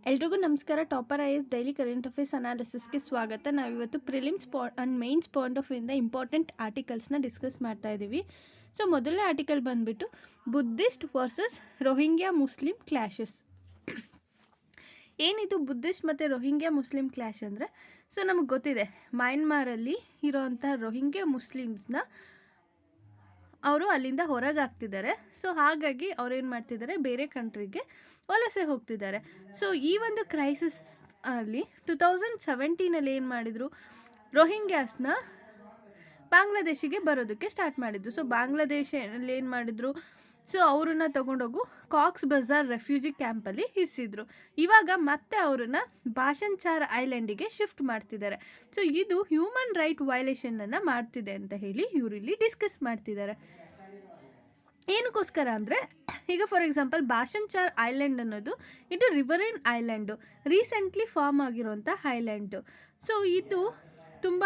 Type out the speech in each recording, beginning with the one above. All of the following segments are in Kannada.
ಎಲ್ರಿಗೂ ನಮಸ್ಕಾರ. Topper IAS daily current affairs ಅನಾಲಿಸಿಸ್ಗೆ ಸ್ವಾಗತ. ನಾವಿವತ್ತು prelims and mains point of ವ್ಯೂಯಿಂದ ಇಂಪಾರ್ಟೆಂಟ್ ಆರ್ಟಿಕಲ್ಸ್ನ ಡಿಸ್ಕಸ್ ಮಾಡ್ತಾ ಇದ್ದೀವಿ. ಸೊ ಮೊದಲನೇ ಆರ್ಟಿಕಲ್ ಬಂದುಬಿಟ್ಟು Buddhist versus Rohingya Muslim clashes. ಏನಿದು ಬುದ್ಧಿಸ್ಟ್ ಮತ್ತು ರೋಹಿಂಗ್ಯಾ ಮುಸ್ಲಿಂ ಕ್ಲ್ಯಾಶ್ ಅಂದರೆ, ಸೊ ನಮಗೆ ಗೊತ್ತಿದೆ ಮಯನ್ಮಾರಲ್ಲಿ ಇರೋವಂಥ ರೋಹಿಂಗ್ಯಾ ಮುಸ್ಲಿಮ್ಸ್ನ ಅವರು ಅಲ್ಲಿಂದ ಹೊರಗೆ ಆಗ್ತಿದ್ದಾರೆ. ಸೊ ಹಾಗಾಗಿ ಅವ್ರೇನು ಮಾಡ್ತಿದ್ದಾರೆ, ಬೇರೆ ಕಂಟ್ರಿಗೆ ವಲಸೆ ಹೋಗ್ತಿದ್ದಾರೆ. ಸೊ ಈ ಒಂದು ಕ್ರೈಸಿಸ್ ಅಲ್ಲಿ 2017 ಏನು ಮಾಡಿದರು, ರೋಹಿಂಗ್ಯಾಸ್ನ ಬಾಂಗ್ಲಾದೇಶಿಗೆ ಬರೋದಕ್ಕೆ ಸ್ಟಾರ್ಟ್ ಮಾಡಿದ್ರು. ಸೊ ಬಾಂಗ್ಲಾದೇಶಲ್ಲಿ ಏನು ಮಾಡಿದರು, ಸೊ ಅವ್ರನ್ನ ತೊಗೊಂಡೋಗು ಕಾಕ್ಸ್ ಬಜಾರ್ ರೆಫ್ಯೂಜಿ ಕ್ಯಾಂಪಲ್ಲಿ ಇರಿಸಿದ್ರು. ಇವಾಗ ಮತ್ತೆ ಅವ್ರನ್ನ ಭಾಷನ್ ಚಾರ್ ಐಲ್ಯಾಂಡಿಗೆ ಶಿಫ್ಟ್ ಮಾಡ್ತಿದ್ದಾರೆ. ಸೊ ಇದು ಹ್ಯೂಮನ್ ರೈಟ್ ವೈಲೇಷನನ್ನು ಮಾಡ್ತಿದೆ ಅಂತ ಹೇಳಿ ಇವರಿಲ್ಲಿ ಡಿಸ್ಕಸ್ ಮಾಡ್ತಿದ್ದಾರೆ. ಏನಕ್ಕೋಸ್ಕರ ಅಂದರೆ, ಈಗ for example Bhasan Char island ಅನ್ನೋದು ಇದು ರಿವರಿನ್ ಐಲ್ಯಾಂಡು, ರೀಸೆಂಟ್ಲಿ ಫಾರ್ಮ್ ಆಗಿರೋಂಥ ಐಲ್ಯಾಂಡು. ಸೊ ಇದು ತುಂಬ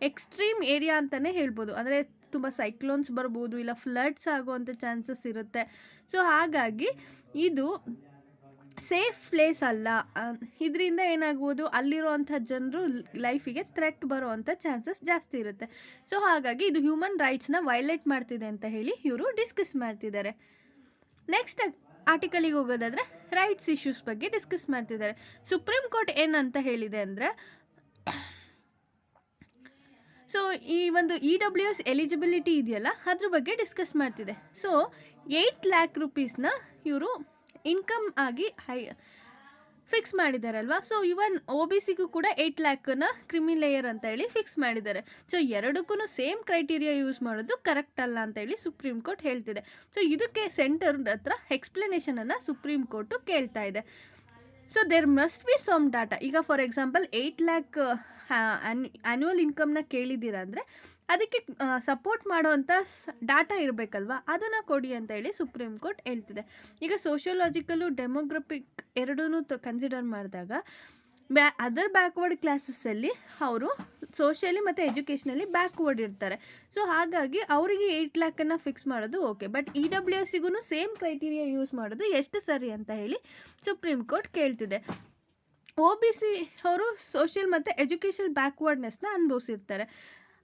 ಎಕ್ಸ್ಟ್ರೀಮ್ ಏರಿಯಾ ಅಂತಲೇ ಹೇಳ್ಬೋದು. ಅಂದರೆ ತುಂಬ ಸೈಕ್ಲೋನ್ಸ್ ಬರ್ಬೋದು, ಇಲ್ಲ ಫ್ಲಡ್ಸ್ ಆಗುವಂಥ ಚಾನ್ಸಸ್ ಇರುತ್ತೆ. ಸೊ ಹಾಗಾಗಿ ಇದು ಸೇಫ್ ಪ್ಲೇಸ್ ಅಲ್ಲ. ಇದರಿಂದ ಏನಾಗ್ಬೋದು, ಅಲ್ಲಿರುವಂಥ ಜನರು ಲೈಫಿಗೆ ಥ್ರೆಟ್ ಬರುವಂಥ ಚಾನ್ಸಸ್ ಜಾಸ್ತಿ ಇರುತ್ತೆ. ಸೊ ಹಾಗಾಗಿ ಇದು ಹ್ಯೂಮನ್ ರೈಟ್ಸ್ನ ವೈಲೇಟ್ ಮಾಡ್ತಿದೆ ಅಂತ ಹೇಳಿ ಇವರು ಡಿಸ್ಕಸ್ ಮಾಡ್ತಿದ್ದಾರೆ. ನೆಕ್ಸ್ಟ್ ಆರ್ಟಿಕಲಿಗೆ ಹೋಗೋದಾದರೆ ರೈಟ್ಸ್ ಇಶ್ಯೂಸ್ ಬಗ್ಗೆ ಡಿಸ್ಕಸ್ ಮಾಡ್ತಿದ್ದಾರೆ. ಸುಪ್ರೀಂ ಕೋರ್ಟ್ ಏನಂತ ಹೇಳಿದೆ ಅಂದರೆ, ಸೊ ಈ ಒಂದು EWS ಎಲಿಜಿಬಿಲಿಟಿ ಇದೆಯಲ್ಲ ಅದ್ರ ಬಗ್ಗೆ ಡಿಸ್ಕಸ್ ಮಾಡ್ತಿದೆ. ಸೊ 8 lakh ರೂಪೀಸ್ನ ಇವರು ಇನ್ಕಮ್ ಆಗಿ ಫಿಕ್ಸ್ ಮಾಡಿದ್ದಾರಲ್ವ. ಸೊ ಇವನ್ OBCಗೂ ಕೂಡ 8 lakhನ ಕ್ರಿಮಿ ಲೇಯರ್ ಅಂತ ಹೇಳಿ ಫಿಕ್ಸ್ ಮಾಡಿದ್ದಾರೆ. ಸೊ ಎರಡಕ್ಕೂ ಸೇಮ್ ಕ್ರೈಟೀರಿಯಾ ಯೂಸ್ ಮಾಡೋದು ಕರೆಕ್ಟ್ ಅಲ್ಲ ಅಂತ ಹೇಳಿ ಸುಪ್ರೀಂ ಕೋರ್ಟ್ ಹೇಳ್ತಿದೆ. ಸೊ ಇದಕ್ಕೆ ಸೆಂಟರ್ ಹತ್ರ ಎಕ್ಸ್ಪ್ಲನೇಷನನ್ನು ಸುಪ್ರೀಂ ಕೋರ್ಟು ಕೇಳ್ತಾ ಇದೆ. So there must be some data. ಈಗ ಫಾರ್ ಎಕ್ಸಾಂಪಲ್ 8 lakh ಆ್ಯನ್ಯುವಲ್ ಇನ್ಕಮ್ನ ಕೇಳಿದ್ದೀರ ಅಂದರೆ ಅದಕ್ಕೆ ಸಪೋರ್ಟ್ ಮಾಡೋವಂಥ ಡಾಟಾ ಇರಬೇಕಲ್ವ, ಅದನ್ನು ಕೊಡಿ ಅಂತ ಹೇಳಿ ಸುಪ್ರೀಂ ಕೋರ್ಟ್ ಹೇಳ್ತಿದೆ. ಈಗ ಸೋಷಿಯೋಲಾಜಿಕಲು ಡೆಮೋಗ್ರಫಿಕ್ ಎರಡೂ ಕನ್ಸಿಡರ್ ಮಾಡಿದಾಗ ಅದರ್ ಬ್ಯಾಕ್ವರ್ಡ್ ಕ್ಲಾಸಸ್ಸಲ್ಲಿ ಅವರು ಸೋಷಿಯಲಿ ಮತ್ತು ಎಜುಕೇಷನಲ್ಲಿ ಬ್ಯಾಕ್ವರ್ಡ್ ಇರ್ತಾರೆ. ಸೊ ಹಾಗಾಗಿ ಅವರಿಗೆ 8 lakhನ್ನು ಫಿಕ್ಸ್ ಮಾಡೋದು ಓಕೆ, ಬಟ್ EWSಗೂ ಸೇಮ್ ಕ್ರೈಟೀರಿಯಾ ಯೂಸ್ ಮಾಡೋದು ಎಷ್ಟು ಸರಿ ಅಂತ ಹೇಳಿ ಸುಪ್ರೀಂ ಕೋರ್ಟ್ ಕೇಳ್ತಿದೆ. OBC ಅವರು ಸೋಷಿಯಲ್ ಮತ್ತು ಎಜುಕೇಷನ್ ಬ್ಯಾಕ್ವರ್ಡ್ನೆಸ್ನ ಅನುಭವಿಸಿರ್ತಾರೆ,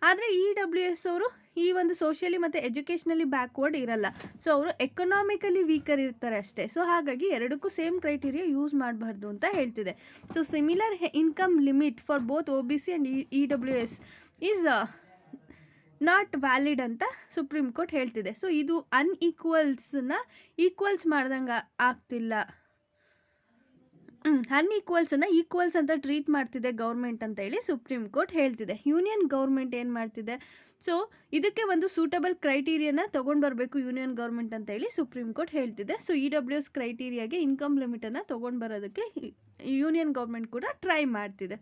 ಆದರೆ EWS ಅವರು ಈ ಒಂದು ಸೋಷಿಯಲಿ ಮತ್ತು ಎಜುಕೇಷನಲ್ಲಿ ಬ್ಯಾಕ್ವರ್ಡ್ ಇರಲ್ಲ. ಸೊ ಅವರು ಎಕನಾಮಿಕಲಿ ವೀಕರ್ ಇರ್ತಾರೆ ಅಷ್ಟೇ. ಸೊ ಹಾಗಾಗಿ ಎರಡಕ್ಕೂ ಸೇಮ್ ಕ್ರೈಟೀರಿಯಾ ಯೂಸ್ ಮಾಡಬಾರ್ದು ಅಂತ ಹೇಳ್ತಿದೆ. So similar income limit for both OBC and EWS is not valid ಅಂತ ಸುಪ್ರೀಂ ಕೋರ್ಟ್ ಹೇಳ್ತಿದೆ. ಸೊ ಇದು ಅನ್ಈಕ್ವಲ್ಸನ್ನ ಈಕ್ವಲ್ಸ್ ಮಾಡ್ದಂಗೆ ಆಗ್ತಿಲ್ಲ, ಅನ್ಈಕ್ವಲ್ಸನ್ನು ಈಕ್ವಲ್ಸ್ ಅಂತ ಟ್ರೀಟ್ ಮಾಡ್ತಿದೆ ಗೌರ್ಮೆಂಟ್ ಅಂತ ಹೇಳಿ ಸುಪ್ರೀಂ ಕೋರ್ಟ್ ಹೇಳ್ತಿದೆ. ಯೂನಿಯನ್ ಗೌರ್ಮೆಂಟ್ ಏನು ಮಾಡ್ತಿದೆ, ಸೊ ಇದಕ್ಕೆ ಒಂದು ಸೂಟಬಲ್ ಕ್ರೈಟೀರಿಯಾನ ತೊಗೊಂಡು ಬರಬೇಕು ಯೂನಿಯನ್ ಗೌರ್ಮೆಂಟ್ ಅಂತ ಹೇಳಿ ಸುಪ್ರೀಂ ಕೋರ್ಟ್ ಹೇಳ್ತಿದೆ. ಸೊ EWS ಕ್ರೈಟೀರಿಯಾಗೆ ಇನ್ಕಮ್ ಲಿಮಿಟನ್ನು ತೊಗೊಂಡು ಬರೋದಕ್ಕೆ ಯೂನಿಯನ್ ಗೌರ್ಮೆಂಟ್ ಕೂಡ ಟ್ರೈ ಮಾಡ್ತಿದೆ.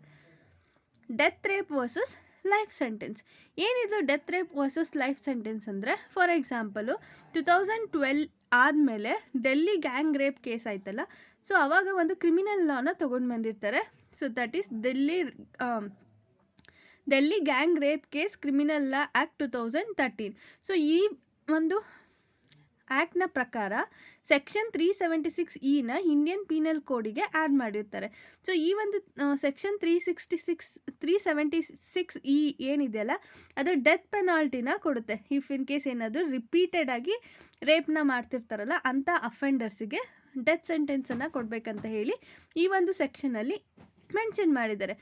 Death rape versus life sentence. ಏನಿದು death rape versus life sentence ಅಂದರೆ, ಫಾರ್ ಎಕ್ಸಾಂಪಲು 2012 ಆದಮೇಲೆ ಡೆಲ್ಲಿ ಗ್ಯಾಂಗ್ ರೇಪ್ ಕೇಸ್ ಆಯ್ತಲ್ಲ, ಸೊ ಅವಾಗ ಒಂದು ಕ್ರಿಮಿನಲ್ ಲಾನ ತೊಗೊಂಡು ಬಂದಿರ್ತಾರೆ. So that is Delhi gang rape case criminal law act 2013. So ಈ ಒಂದು ಆ್ಯಕ್ಟ್ನ ಪ್ರಕಾರ ಸೆಕ್ಷನ್ 376E ಇಂಡಿಯನ್ ಪೀನಲ್ ಕೋಡಿಗೆ ಆ್ಯಡ್ ಮಾಡಿರ್ತಾರೆ. ಸೊ ಈ ಒಂದು ಸೆಕ್ಷನ್ 376E ಏನಿದೆಯಲ್ಲ ಅದು ಡೆತ್ ಪೆನಾಲ್ಟಿನ ಕೊಡುತ್ತೆ. ಇಫ್ ಇನ್ ಕೇಸ್ ಏನಾದರೂ ರಿಪೀಟೆಡ್ ಆಗಿ ರೇಪ್ನ ಮಾಡ್ತಿರ್ತಾರಲ್ಲ ಅಂಥ ಅಫೆಂಡರ್ಸಿಗೆ ಡೆತ್ ಸೆಂಟೆನ್ಸನ್ನು ಕೊಡಬೇಕಂತ ಹೇಳಿ ಈ ಒಂದು ಸೆಕ್ಷನಲ್ಲಿ ಮೆನ್ಷನ್ ಮಾಡಿದ್ದಾರೆ.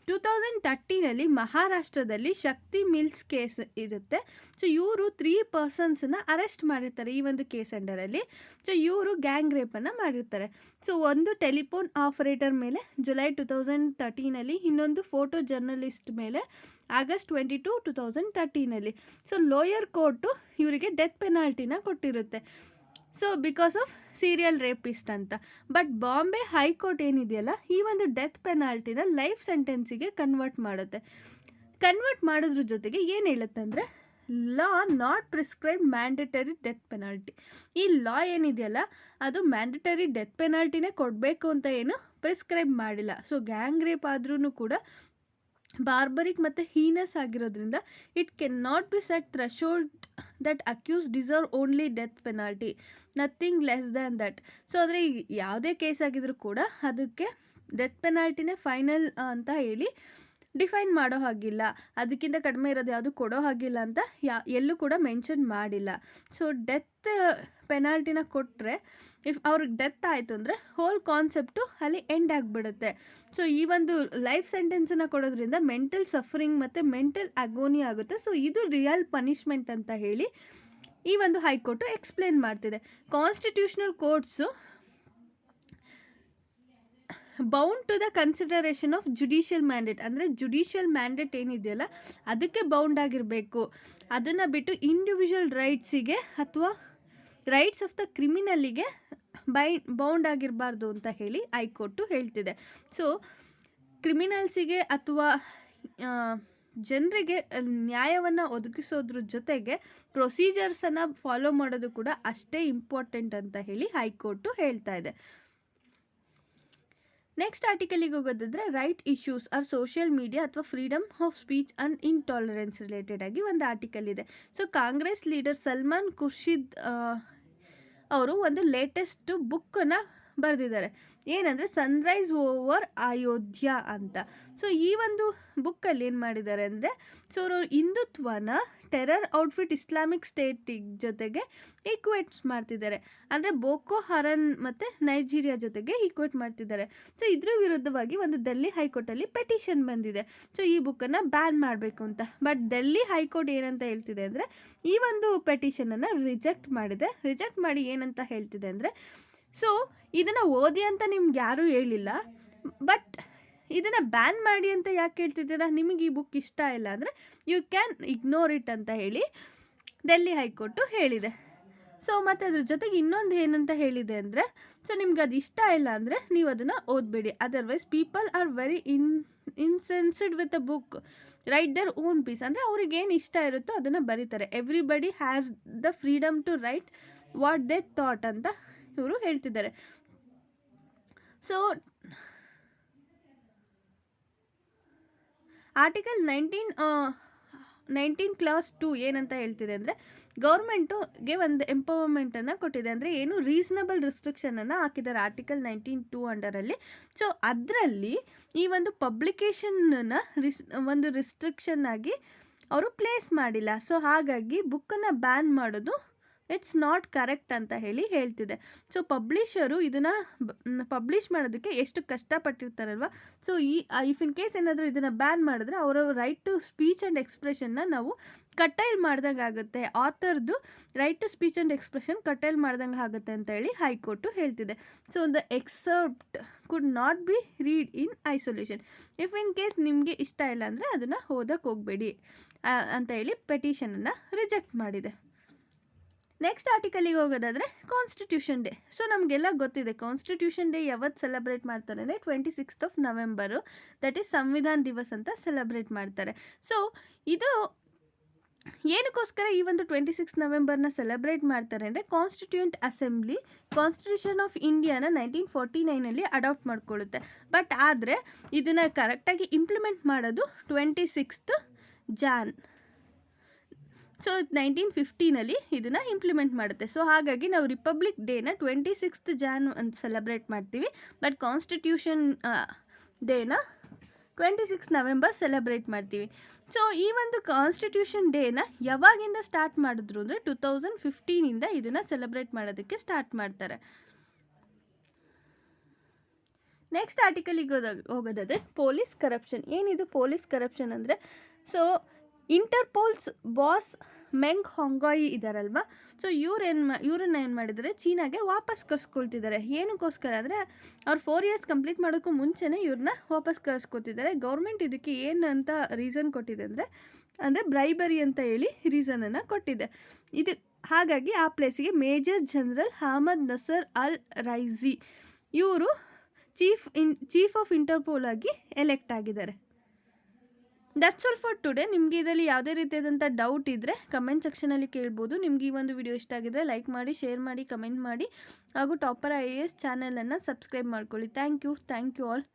2013 ಮಹಾರಾಷ್ಟ್ರದಲ್ಲಿ ಶಕ್ತಿ ಮಿಲ್ಸ್ ಕೇಸ್ ಇರುತ್ತೆ. ಸೊ ಇವರು 3 ಪರ್ಸನ್ಸನ್ನ ಅರೆಸ್ಟ್ ಮಾಡಿರ್ತಾರೆ ಈ ಒಂದು ಕೇಸ್ ಅಂಡರಲ್ಲಿ. ಸೊ ಇವರು ಗ್ಯಾಂಗ್ ರೇಪನ್ನು ಮಾಡಿರ್ತಾರೆ. ಸೊ ಒಂದು ಟೆಲಿಫೋನ್ ಆಪರೇಟರ್ ಮೇಲೆ ಜುಲೈ 2013, ಇನ್ನೊಂದು ಫೋಟೋ ಜರ್ನಲಿಸ್ಟ್ ಮೇಲೆ ಆಗಸ್ಟ್ 22, 2013. ಸೊ ಲೋಯರ್ ಕೋರ್ಟು ಇವರಿಗೆ ಡೆತ್ ಪೆನಾಲ್ಟಿನ ಕೊಟ್ಟಿರುತ್ತೆ. So because of serial rapist ಅಂತ. ಬಟ್ ಬಾಂಬೆ ಹೈಕೋರ್ಟ್ ಏನಿದೆಯಲ್ಲ ಈ ಒಂದು ಡೆತ್ ಪೆನಾಲ್ಟಿನ ಲೈಫ್ ಸೆಂಟೆನ್ಸಿಗೆ ಕನ್ವರ್ಟ್ ಮಾಡುತ್ತೆ. ಕನ್ವರ್ಟ್ ಮಾಡೋದ್ರ ಜೊತೆಗೆ ಏನು ಹೇಳುತ್ತೆ ಅಂದರೆ, law not prescribe mandatory death penalty. ಈ ಲಾ ಏನಿದೆಯಲ್ಲ ಅದು ಮ್ಯಾಂಡೇಟರಿ ಡೆತ್ ಪೆನಾಲ್ಟಿನೇ ಕೊಡಬೇಕು ಅಂತ ಏನು ಪ್ರಿಸ್ಕ್ರೈಬ್ ಮಾಡಿಲ್ಲ. ಸೊ ಗ್ಯಾಂಗ್ ರೇಪ್ ಆದ್ರೂ ಕೂಡ ಬಾರ್ಬರಿಕ್ ಮತ್ತು ಹೀನಸ್ ಆಗಿರೋದ್ರಿಂದ it can not be set threshold that accused deserve only death penalty, nothing less than that. So ಅಂದರೆ ಯಾವುದೇ ಕೇಸ್ ಆಗಿದ್ರೂ ಕೂಡ ಅದಕ್ಕೆ ಡೆತ್ ಪೆನಾಲ್ಟಿನೇ ಫೈನಲ್ ಅಂತ ಹೇಳಿ ಡಿಫೈನ್ ಮಾಡೋ ಹಾಗಿಲ್ಲ, ಅದಕ್ಕಿಂತ ಕಡಿಮೆ ಇರೋದು ಯಾವುದು ಕೊಡೋ ಹಾಗಿಲ್ಲ ಅಂತ ಎಲ್ಲೂ ಕೂಡ ಮೆನ್ಷನ್ ಮಾಡಿಲ್ಲ. ಸೊ ಡೆತ್ ಪೆನಾಲ್ಟಿನ ಕೊಟ್ಟರೆ ಇಫ್ ಅವ್ರಿಗೆ ಡೆತ್ ಆಯಿತು ಅಂದರೆ ಹೋಲ್ ಕಾನ್ಸೆಪ್ಟು ಅಲ್ಲಿ ಎಂಡ್ ಆಗಿಬಿಡುತ್ತೆ. ಸೊ ಈ ಒಂದು ಲೈಫ್ ಸೆಂಟೆನ್ಸನ್ನು ಕೊಡೋದ್ರಿಂದ ಮೆಂಟಲ್ ಸಫರಿಂಗ್ ಮತ್ತು ಮೆಂಟಲ್ ಅಗೋನಿ ಆಗುತ್ತೆ. ಸೊ ಇದು ರಿಯಲ್ ಪನಿಷ್ಮೆಂಟ್ ಅಂತ ಹೇಳಿ ಈ ಒಂದು ಹೈಕೋರ್ಟು ಎಕ್ಸ್ಪ್ಲೇನ್ ಮಾಡ್ತಿದೆ. Constitutional courts bound to the consideration of judicial mandate, ಅಂದರೆ ಜುಡಿಷಿಯಲ್ ಮ್ಯಾಂಡೇಟ್ ಏನಿದೆಯಲ್ಲ ಅದಕ್ಕೆ ಬೌಂಡ್ ಆಗಿರಬೇಕು. ಅದನ್ನು ಬಿಟ್ಟು ಇಂಡಿವಿಜುವಲ್ ರೈಟ್ಸಿಗೆ ಅಥವಾ ರೈಟ್ಸ್ ಆಫ್ ದ ಕ್ರಿಮಿನಲ್ಲಿಗೆ ಬೌಂಡ್ ಆಗಿರಬಾರ್ದು ಅಂತ ಹೇಳಿ ಹೈಕೋರ್ಟು ಹೇಳ್ತಿದೆ. ಸೊ ಕ್ರಿಮಿನಲ್ಸಿಗೆ ಅಥವಾ ಜನರಿಗೆ ನ್ಯಾಯವನ್ನು ಒದಗಿಸೋದ್ರ ಜೊತೆಗೆ ಪ್ರೊಸೀಜರ್ಸನ್ನು ಫಾಲೋ ಮಾಡೋದು ಕೂಡ ಅಷ್ಟೇ ಇಂಪಾರ್ಟೆಂಟ್ ಅಂತ ಹೇಳಿ ಹೈಕೋರ್ಟು ಹೇಳ್ತಾ ಇದೆ. ನೆಕ್ಸ್ಟ್ ಆರ್ಟಿಕಲಿಗೆ ಹೋಗೋದಾದರೆ right issues are social media ಅಥವಾ freedom of speech and intolerance related ಆಗಿ ಒಂದು ಆರ್ಟಿಕಲ್ ಇದೆ. ಸೊ ಕಾಂಗ್ರೆಸ್ ಲೀಡರ್ ಸಲ್ಮಾನ್ ಖುರ್ಷಿದ್ ಅವರು ಒಂದು ಲೇಟೆಸ್ಟ್ ಬುಕ್ಕನ್ನು ಬರೆದಿದ್ದಾರೆ. ಏನಂದರೆ ಸನ್ರೈಸ್ ಓವರ್ ಅಯೋಧ್ಯ ಅಂತ. ಸೊ ಈ ಒಂದು ಬುಕ್ಕಲ್ಲಿ ಏನು ಮಾಡಿದ್ದಾರೆ ಅಂದರೆ, ಸೊ ಅವರು ಹಿಂದುತ್ವನ ಟೆರರ್ ಔಟ್ಫಿಟ್ ಇಸ್ಲಾಮಿಕ್ ಸ್ಟೇಟ್ ಜೊತೆಗೆ ಈಕ್ವೇಟ್ಸ್ ಮಾಡ್ತಿದ್ದಾರೆ. ಅಂದರೆ ಬೋಕೋ ಹರನ್ ಮತ್ತು ನೈಜೀರಿಯಾ ಜೊತೆಗೆ ಈಕ್ವೇಟ್ ಮಾಡ್ತಿದ್ದಾರೆ. ಸೊ ಇದ್ರ ವಿರುದ್ಧವಾಗಿ ಒಂದು ಡೆಲ್ಲಿ ಹೈಕೋರ್ಟಲ್ಲಿ ಪೆಟಿಷನ್ ಬಂದಿದೆ. ಸೊ ಈ ಬುಕ್ಕನ್ನು ಬ್ಯಾನ್ ಮಾಡಬೇಕು ಅಂತ. ಬಟ್ ಡೆಲ್ಲಿ ಹೈಕೋರ್ಟ್ ಏನಂತ ಹೇಳ್ತಿದೆ ಅಂದರೆ, ಈ ಒಂದು ಪೆಟಿಷನನ್ನು ರಿಜೆಕ್ಟ್ ಮಾಡಿದೆ. ರಿಜೆಕ್ಟ್ ಮಾಡಿ ಏನಂತ ಹೇಳ್ತಿದೆ ಅಂದರೆ, ಸೊ ಇದನ್ನು ಓದಿ ಅಂತ ನಿಮ್ಗೆ ಯಾರೂ ಹೇಳಿಲ್ಲ, ಬಟ್ ಇದನ್ನು ಬ್ಯಾನ್ ಮಾಡಿ ಅಂತ ಯಾಕೆ ಹೇಳ್ತಿದ್ದೀರಾ, ನಿಮಗೆ ಈ ಬುಕ್ ಇಷ್ಟ ಇಲ್ಲ ಅಂದರೆ ಯು ಕ್ಯಾನ್ ಇಗ್ನೋರ್ ಇಟ್ ಅಂತ ಹೇಳಿ ಡೆಲ್ಲಿ ಹೈಕೋರ್ಟು ಹೇಳಿದೆ. ಸೊ ಮತ್ತು ಅದ್ರ ಜೊತೆಗೆ ಇನ್ನೊಂದು ಏನಂತ ಹೇಳಿದೆ ಅಂದರೆ, ಸೊ ನಿಮ್ಗೆ ಅದು ಇಷ್ಟ ಇಲ್ಲ ಅಂದರೆ ನೀವು ಅದನ್ನು ಓದಬೇಡಿ, otherwise people are very incensed with a book, write their own piece. ಅಂದರೆ ಅವ್ರಿಗೇನು ಇಷ್ಟ ಇರುತ್ತೋ ಅದನ್ನು ಬರೀತಾರೆ. Everybody has the freedom to write what they thought ಅಂತ ಇವರು ಹೇಳ್ತಿದ್ದಾರೆ. ಸೊ ಆರ್ಟಿಕಲ್ 19 ಕ್ಲಾಸ್ 2 ಏನಂತ ಹೇಳ್ತಿದೆ ಅಂದರೆ, ಗೌರ್ಮೆಂಟುಗೆ ಒಂದು ಎಂಪವರ್ಮೆಂಟನ್ನು ಕೊಟ್ಟಿದೆ. ಅಂದರೆ ಏನು ರೀಸನಬಲ್ ರಿಸ್ಟ್ರಿಕ್ಷನನ್ನು ಹಾಕಿದ್ದಾರೆ ಆರ್ಟಿಕಲ್ 19(2) ಅಂಡರಲ್ಲಿ. ಸೊ ಅದರಲ್ಲಿ ಈ ಒಂದು ಪಬ್ಲಿಕೇಶನ್ನ ಒಂದು ರಿಸ್ಟ್ರಿಕ್ಷನ್ ಆಗಿ ಅವರು ಪ್ಲೇಸ್ ಮಾಡಿಲ್ಲ. ಸೊ ಹಾಗಾಗಿ ಬುಕ್ಕನ್ನು ಬ್ಯಾನ್ ಮಾಡೋದು ಇಟ್ಸ್ ನಾಟ್ ಕರೆಕ್ಟ್ ಅಂತ ಹೇಳಿ ಹೇಳ್ತಿದೆ. ಸೊ ಪಬ್ಲಿಷರು ಇದನ್ನು ಪಬ್ಲಿಷ್ ಮಾಡೋದಕ್ಕೆ ಎಷ್ಟು ಕಷ್ಟಪಟ್ಟಿರ್ತಾರಲ್ವ. ಸೊ ಇಫ್ ಇನ್ ಕೇಸ್ ಏನಾದರೂ ಇದನ್ನು ಬ್ಯಾನ್ ಮಾಡಿದ್ರೆ ಅವರ ರೈಟ್ ಟು ಸ್ಪೀಚ್ ಆ್ಯಂಡ್ ಎಕ್ಸ್ಪ್ರೆಷನ್ನ ನಾವು ಕಟ್ಟೈಲ್ ಮಾಡ್ದಂಗೆ ಆಗುತ್ತೆ, ಆಥರ್ದು right to speech and expression curtail ಮಾಡ್ದಂಗೆ ಆಗುತ್ತೆ ಅಂತ ಹೇಳಿ ಹೈಕೋರ್ಟು ಹೇಳ್ತಿದೆ. So the excerpt could not be read in isolation. If in case ನಿಮಗೆ ಇಷ್ಟ ಇಲ್ಲ ಅಂದರೆ ಅದನ್ನು ಓದಕ್ಕೆ ಹೋಗಬೇಡಿ ಅಂತ ಹೇಳಿ ಪೆಟಿಷನನ್ನು ರಿಜೆಕ್ಟ್ ಮಾಡಿದೆ. ನೆಕ್ಸ್ಟ್ ಆರ್ಟಿಕಲಿಗೆ ಹೋಗೋದಾದರೆ ಕಾನ್ಸ್ಟಿಟ್ಯೂಷನ್ ಡೇ. ಸೊ ನಮಗೆಲ್ಲ ಗೊತ್ತಿದೆ ಕಾನ್ಸ್ಟಿಟ್ಯೂಷನ್ ಡೇ ಯಾವತ್ತು ಸೆಲೆಬ್ರೇಟ್ ಮಾಡ್ತಾರೆ ಅಂದರೆ 26th ನವೆಂಬರು, ದಟ್ ಈಸ್ ಸಂವಿಧಾನ ದಿವಸ್ ಅಂತ ಸೆಲೆಬ್ರೇಟ್ ಮಾಡ್ತಾರೆ. ಸೊ ಇದು ಏನಕ್ಕೋಸ್ಕರ ಈ ಒಂದು 26 ನವೆಂಬರ್ನ ಸೆಲೆಬ್ರೇಟ್ ಮಾಡ್ತಾರೆ ಅಂದರೆ, ಕಾನ್ಸ್ಟಿಟ್ಯೂಯೆಂಟ್ ಅಸೆಂಬ್ಲಿ ಕಾನ್ಸ್ಟಿಟ್ಯೂಷನ್ ಆಫ್ ಇಂಡಿಯಾನ 1949 ಅಡಾಪ್ಟ್ ಮಾಡ್ಕೊಳ್ಳುತ್ತೆ. ಬಟ್ ಆದರೆ ಇದನ್ನು ಕರೆಕ್ಟಾಗಿ ಇಂಪ್ಲಿಮೆಂಟ್ ಮಾಡೋದು 26th ಜಾನ್. ಸೊ 1950 ಇದನ್ನು ಇಂಪ್ಲಿಮೆಂಟ್ ಮಾಡುತ್ತೆ. ಸೊ ಹಾಗಾಗಿ ನಾವು ರಿಪಬ್ಲಿಕ್ ಡೇನ 26th ಜಾನ್ ಅಂತ ಸೆಲೆಬ್ರೇಟ್ ಮಾಡ್ತೀವಿ, ಬಟ್ ಕಾನ್ಸ್ಟಿಟ್ಯೂಷನ್ ಡೇನ 26 ನವೆಂಬರ್ ಸೆಲೆಬ್ರೇಟ್ ಮಾಡ್ತೀವಿ. ಸೊ ಈ ಒಂದು ಕಾನ್ಸ್ಟಿಟ್ಯೂಷನ್ ಡೇನ ಯಾವಾಗಿಂದ ಸ್ಟಾರ್ಟ್ ಮಾಡಿದ್ರು ಅಂದರೆ 2015 ಇದನ್ನು ಸೆಲೆಬ್ರೇಟ್ ಮಾಡೋದಕ್ಕೆ ಸ್ಟಾರ್ಟ್ ಮಾಡ್ತಾರೆ. ನೆಕ್ಸ್ಟ್ ಆರ್ಟಿಕಲಿಗೆ ಹೋಗೋದಾದರೆ ಪೊಲೀಸ್ ಕರಪ್ಷನ್. ಏನಿದು ಪೊಲೀಸ್ ಕರಪ್ಷನ್ ಅಂದರೆ, so Interpol's boss Meng Hongwei ಇದ್ದಾರಲ್ವ. ಸೊ ಇವ್ರನ್ನ ಏನು ಮಾಡಿದ್ದಾರೆ, ಚೀನಾಗೆ ವಾಪಸ್ ಕರ್ಸ್ಕೊಳ್ತಿದ್ದಾರೆ. ಏನಕ್ಕೋಸ್ಕರ ಅಂದರೆ, ಅವ್ರು 4 years ಕಂಪ್ಲೀಟ್ ಮಾಡೋಕ್ಕೂ ಮುಂಚೆನೇ ಇವ್ರನ್ನ ವಾಪಸ್ ಕರ್ಸ್ಕೊತಿದ್ದಾರೆ. ಗೌರ್ಮೆಂಟ್ ಇದಕ್ಕೆ ಏನು ಅಂತ ರೀಸನ್ ಕೊಟ್ಟಿದೆ ಅಂದರೆ ಬ್ರೈಬರಿ ಅಂತ ಹೇಳಿ ರೀಸನನ್ನು ಕೊಟ್ಟಿದೆ. ಇದು ಹಾಗಾಗಿ ಆ ಪ್ಲೇಸಿಗೆ ಮೇಜರ್ ಜನರಲ್ ಅಹಮದ್ ನಸರ್ ಅಲ್ ರೈಜಿ ಇವರು ಚೀಫ್ ಆಫ್ ಇಂಟರ್ಪೋಲ್ ಆಗಿ ಎಲೆಕ್ಟ್ ಆಗಿದ್ದಾರೆ. That's all for today. ನಿಮಗೆ ಇದರಲ್ಲಿ ಯಾವುದೇ ರೀತಿಯಾದಂಥ ಡೌಟ್ ಇದ್ದರೆ ಕಮೆಂಟ್ ಸೆಕ್ಷನಲ್ಲಿ ಕೇಳ್ಬೋದು. ನಿಮ್ಗೆ ಈ ಒಂದು ವಿಡಿಯೋ ಇಷ್ಟ ಆಗಿದ್ರೆ ಲೈಕ್ ಮಾಡಿ, ಶೇರ್ ಮಾಡಿ, ಕಮೆಂಟ್ ಮಾಡಿ, ಹಾಗೂ ಟಾಪರ್ IAS ಚಾನಲನ್ನು ಸಬ್ಸ್ಕ್ರೈಬ್ ಮಾಡ್ಕೊಳ್ಳಿ. Thank you all.